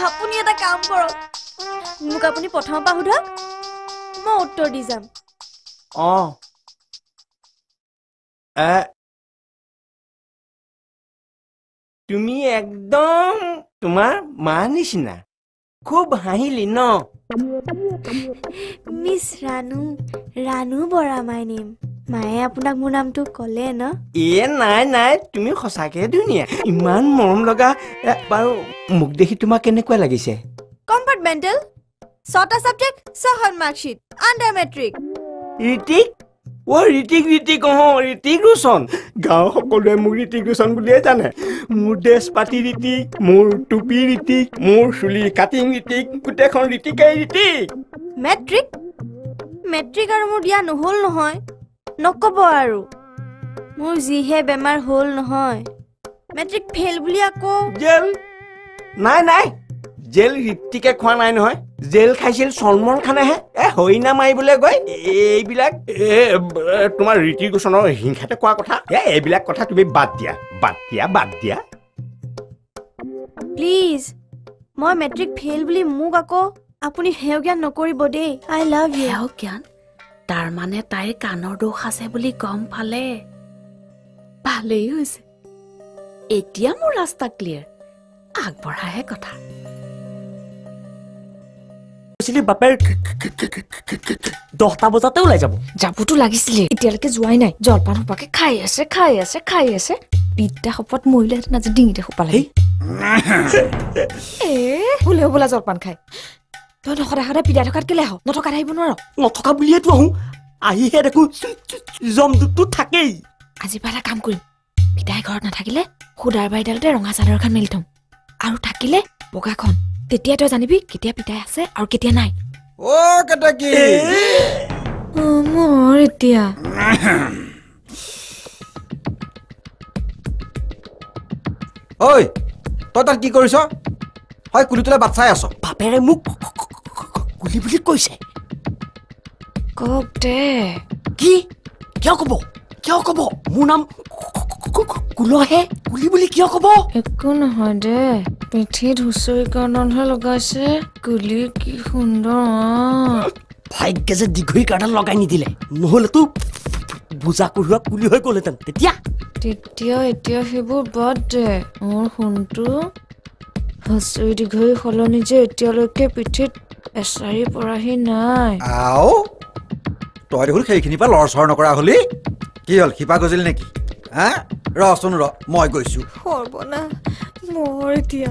আপুনি এটা কাম কৰক মোক আপুনি প্ৰথমৰ পৰা সোধক মই উত্তৰ দি যাম তুমি একদম তোমাৰ মা নিচিনা খুব হাঁহিলি ন miss Ranu Bora my name মায়ে আপোনাক মোৰ নামটো ক'লে ন নাই তুমি সঁচাকে ধুনীয়া ইমান মৰম লগা বাৰু মোক দেখি তোমাক কেনেকুৱা লাগিছে কম্পাৰ্টমেণ্টেল 6টা সাবজেক্ট 6খন marksheet under matric Hrithik Hrithik Roshan গাঁও সকলোৱে মোক ঋতিক ৰোশন বুলিয়ে জানে মোৰ ড্ৰেছ পাতি ঋতিক মোৰ টুপি ঋতিক মোৰ চুলি কাটিং ঋতিক গোটেইখন ঋতিকেই ঋতিক মেট্ৰিক আৰু মোৰ দিয়া নহ'ল নহয় নক'ব আৰু মোৰ যিহে বেমাৰ হ'ল নহয় মেট্ৰিক ফেইল বুলি আকৌ জেল নাই জেল ঋতিকে খোৱা নাই নহয় জেল খাইছিল সলমন খানেহে হৰিণা মাৰিবলৈ গৈ এইবিলাক তোমাৰ ঋতিক ৰোশনৰ হিংসাতে কোৱা কথা এইবিলাক কথা তুমি বাদ দিয়া প্লিজ মই মেট্ৰিক ফেইল বুলি মোক আকৌ আপুনি হেয় জ্ঞান নকৰিব দেই আই লাভ ইউ হেয় জ্ঞান তাৰ মানে তাইৰ কাণৰ দোষ আছে বুলি গম পালে ভালেই হৈছে এতিয়া মোৰ ৰাস্তা ক্লিয়াৰ আগবঢ়াহে কথা বাপেৰ 10টা বজাতে ওলাই যাবতো লাগিছিলে এতিয়ালৈকে যোৱাই নাই জলপান সোপাকে খাই আছে পিঠা সোপাত মৰিলেহেঁতেন আজি ডিঙিতে সোপালে ভুলে বোলা জলপান খাই তই সদায় পিঠা থকাত কেলে আহ নথকাত আহিব নোৱাৰ নথকা বুলিয়েতো আহোঁ আহিহে দেখো জমদুতটো থাকেই আজি এটা কাম কৰিম পিতাই ঘৰত নাথাকিলে সুদাৰ বাৰীডালতে ৰঙা চাদৰখন মেলি থম আৰু থাকিলে বগাখন তেতিয়া তই জানিবি কেতিয়া পিতাই আছে আৰু কেতিয়া নাই মোৰ এতিয়া ঐ তই তাত কি কৰিছ হয় কুলি তোলে বাট চাই আছ বাপেৰে মোক কুলি বুলি কৈছে কক দে কিয় কব মোৰ নাম কুলহে কুলি বুলি কিয় কব একো নহয় দে পিঠিত হুঁচৰিকৰণহে লগাইছে কুলি কি সুন্দৰ ভাগ্যে যে দীঘৈ কাৰ্ডাল লগাই নিদিলে নহ'লেতো বুজা কঢ়োৱা কুলি হৈ গ'লহেঁতেন তেতিয়া এতিয়া সেইবোৰ বাদ দে মোৰ সোণটো হুঁচৰি দীঘৈ সলনি যে এতিয়ালৈকে পিঠিত এচাৰি পৰাহি নাই তই দেখোন সেইখিনিৰ পৰা লৰচৰ নকৰা হলি কি হ'ল শিপা গজিল নেকি ৰচোন মই গৈছো সৰ্বনা মোৰ এতিয়া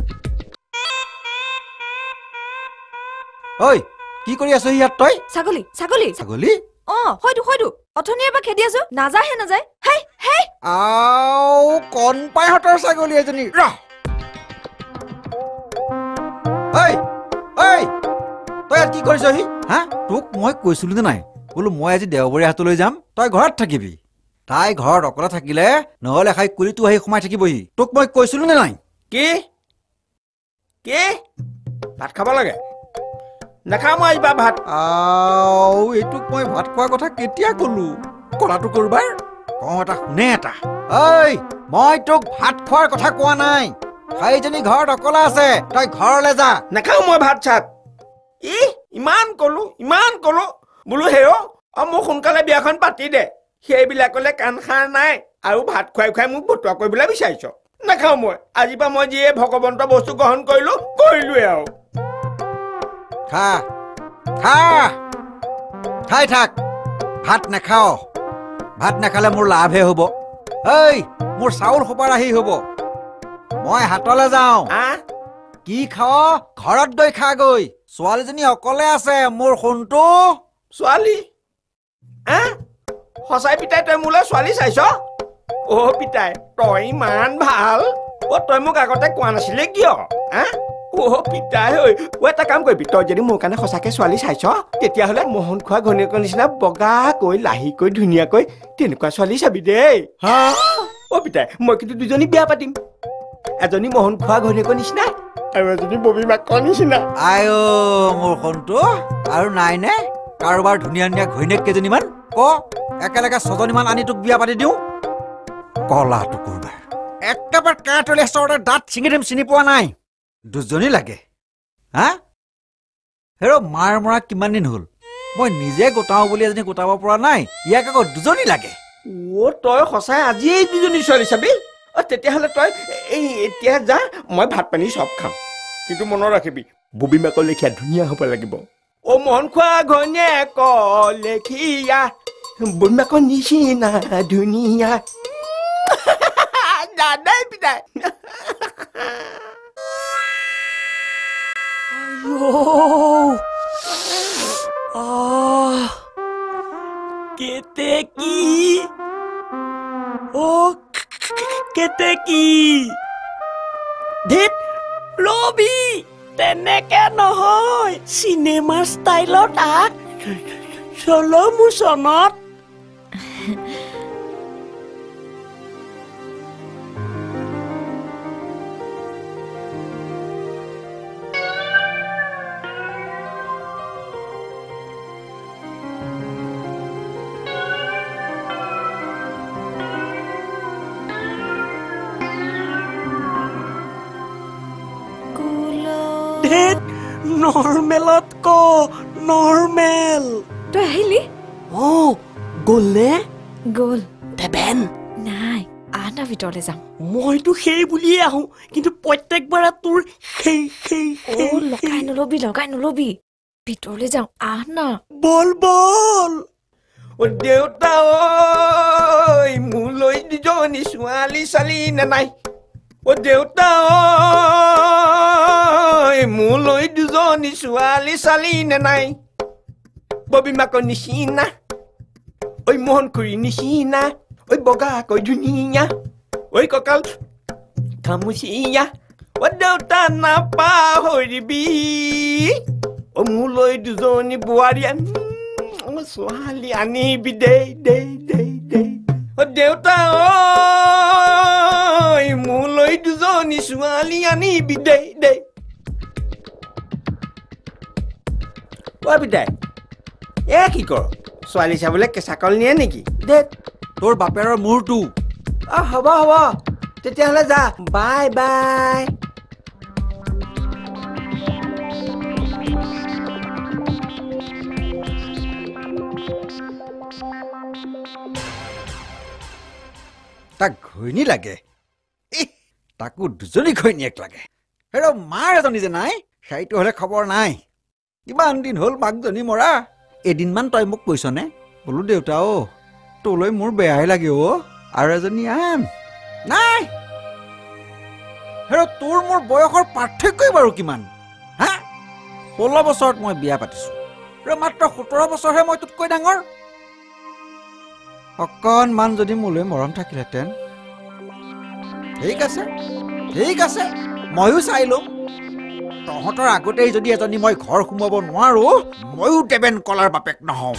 ঐ কি কৰি আছ ইয়াত তই ছাগলী হয়তো অথনিৰ পৰা খেদি আছো নাযায় কণপাইহঁতৰ ছাগলী এজনী তই ইয়াত কি কৰিছহি তোক মই কৈছিলো নে নাই বোলো মই আজি দেওবৰীয়া হাতলৈ যাম তই ঘৰত থাকিবি তাই ঘৰত অকলে থাকিলে নহ'লে খাই কুলিটো আহি সোমাই থাকিবহি তোক মই কৈছিলো নে নাই কি ভাত খাব লাগে নাখাওঁ মই আহিবা ভাত এইটোক মই ভাত খোৱাৰ কথা কেতিয়া কলো কলাটো কৰবাৰ কওঁ এটা শুনে এটা মই তোক ভাত খোৱাৰ কথা কোৱা নাই সেইজনী ঘৰত অকলে আছে তই ঘৰলৈ যা নাখাওঁ মই ভাত চাত ইমান কলো বোলো হেৰ মোক সোনকালে বিয়াখন পাতি দে সেইবিলাকলে কাণ খাৰ নাই আৰু ভাত খুৱাই মোক ভতুৱা কৰিবলৈ বিচাৰিছ নাখাওঁ মই আজিৰ পৰা মই যিয়ে ভগৱন্তৰ বস্তু গ্ৰহণ কৰিলোৱে আৰু খাই থাক ভাত নাখাওঁ ভাত নাখালে মোৰ লাভহে হ'ব মোৰ চাউল সোপাৰ আহি হ'ব মই হাতলৈ যাওঁ কি খাৱ ঘৰত গৈ খাগৈ ছোৱালীজনী অকলে আছে মোৰ সোণটো ছোৱালী সঁচাই পিতাই তই মোলৈ ছোৱালী চাইছ পিতাই তই ইমান ভাল তই মোক আগতে কোৱা নাছিলে কিয় পিতাই এটা কাম কৰিবি তই যদি মোৰ কাৰণে সঁচাকে ছোৱালী চাইছ তেতিয়াহ'লে মোহন খোৱা ঘনীয়েকৰ নিচিনা বগাকৈ লাহিকৈ ধুনীয়াকৈ তেনেকুৱা ছোৱালী চাবি দেই পিতাই মই কিন্তু দুজনী বিয়া পাতিম এজনী মোহন খোৱা ঘনীয়েকৰ নিচিনা আৰু এজনী ববী মাকৰ নিচিনা মোৰ সোণটো আৰু নাই নে কাৰোবাৰ ধুনীয়া ঘৈণীয়েক কেইজনীমান একেলগে 6জনীমান আনি তোক বিয়া পাতি দিওঁ কলাটো কৰবাৰ একেবাৰে কাঁহতলীয়া চৰতে দাঁত ছিঙি দিম চিনি পোৱা নাই দুজনী লাগে হা হেৰ মাৰ মৰা কিমান দিন হ'ল মই নিজে গোটাওঁ বুলি এজনী গোটাব পৰা নাই ইয়াক আকৌ দুজনী লাগে তই সঁচাই আজি এই দুজনী ছোৱালী চাবি তেতিয়াহ'লে তই এই এতিয়া যা মই ভাত পানী চব খাম কিন্তু মনত ৰাখিবি ববী মাকৰ লেখীয়া ধুনীয়া হ'ব লাগিব মন খোৱা ঘনীয়েক লেখীয়া ববী মাকৰ নিচিনা ধুনীয়া দাদাই পিতাই কেতেকী কেতেকী ধেত ৰবি তেনেকে নহয় চিনেমাৰ ষ্টাইলত চলো মোচনত নৰ্মেলত ক নৰ্মেল তই আহিলি গ'লনে গ'ল দেবেন নাই আহ না ভিতৰলৈ যাম মইতো সেই বুলিয়ে আহোঁ কিন্তু প্ৰত্যেকবাৰে তোৰ লগাই নলবি ভিতৰলৈ যাওঁ আহ না বল বল দেউতা ঐ মোলৈ দুজনী ছোৱালী চালি নে নাই দেউতা ঐ মোলৈ দুজনী ছোৱালী চালি নে নাই ববী মাকৰ নিচিনা ঐ মোহন খুৰী নিচিনা ঐ বগাকৈ ধুনীয়া ঐ কঁকাল খামুচিয়া দেউতা নাপাহৰিবি মোলৈ দুজনী বোৱাৰী ছোৱালী আনিবি দেই দেই দেই দেই দেউতা ঐ মোলৈ দুজনী ছোৱালী আনিবি দেই দেই পিতাই কি কৰ ছোৱালী চাবলৈ কেঁচা কল নিয়ে নেকি দে তোৰ বাপেৰৰ মূৰটো হ'ব হ'ব তেতিয়াহ'লে যা বাই বাই তাক ঘৈণী লাগে তাকো দুজনী ঘৈণীয়েক লাগে হেৰ মাৰ এজনী যে নাই সেইটো হ'লে খবৰ নাই কিমান দিন হ'ল মাকজনী মৰা এদিনমান তই মোক কৈছনে বোলো দেউতা তোলৈ মোৰ বেয়াই লাগে আৰু এজনী আন নাই হেৰ তোৰ মোৰ বয়সৰ পাৰ্থক্যই বাৰু কিমান হা 16 বছৰত মই বিয়া পাতিছোঁ মাত্ৰ 17 বছৰহে মই তোতকৈ ডাঙৰ অকণমান যদি মোলৈ মৰম থাকিলহেঁতেন ঠিক আছে ময়ো চাই লম তহঁতৰ আগতেই যদি এজনী মই ঘৰ সোমাব নোৱাৰো ময়ো দেবেন কলাৰ বাপেক নহওঁ